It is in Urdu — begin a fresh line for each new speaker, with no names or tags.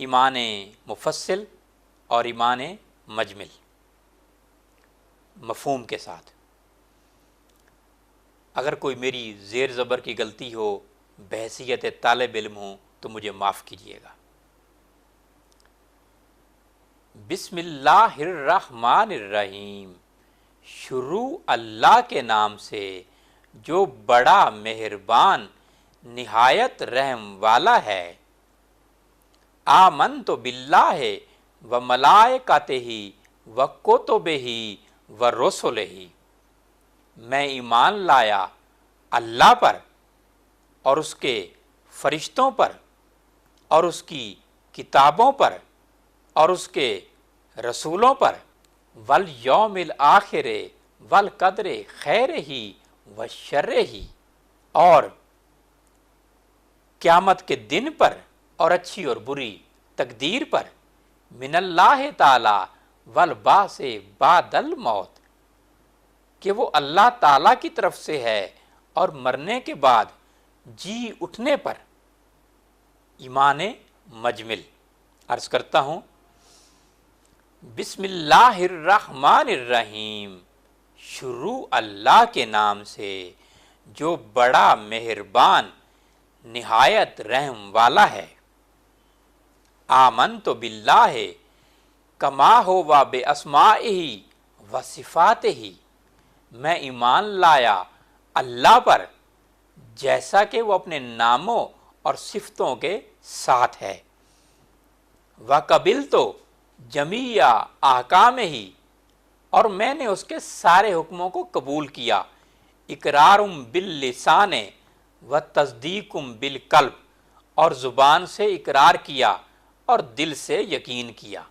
ایمان مفصل اور ایمان مجمل مفہوم کے ساتھ۔ اگر کوئی میری زیر زبر کی غلطی ہو، بحیثیت طالب علم ہوں، تو مجھے معاف کیجیے گا۔ بسم اللہ الرحمن الرحیم، شروع اللہ کے نام سے جو بڑا مہربان نہایت رحم والا ہے۔ آمنت باللہ و ملائکتہ و کتبہ و رسلہ، میں ایمان لایا اللہ پر اور اس کے فرشتوں پر اور اس کی کتابوں پر اور اس کے رسولوں پر، والیوم الآخر والقدر خیرہ و شرہ، اور قیامت کے دن پر اور اچھی اور بری تقدیر پر، من اللہ تعالی والبعث بعد الموت، کہ وہ اللہ تعالیٰ کی طرف سے ہے اور مرنے کے بعد جی اٹھنے پر۔ ایمان مجمل عرض کرتا ہوں، بسم اللہ الرحمن الرحیم، شروع اللہ کے نام سے جو بڑا مہربان نہایت رحم والا ہے۔ آمنت باللہ کما ہوا باسمائہ و صفاتہ، میں ایمان لایا اللہ پر جیسا کہ وہ اپنے ناموں اور صفتوں کے ساتھ ہے۔ وقبلت جمیع احکامہ، اور میں نے اس کے سارے حکموں کو قبول کیا۔ اقرار باللسان و تصدیق بالقلب، اور زبان سے اقرار کیا اور دل سے یقین کیا۔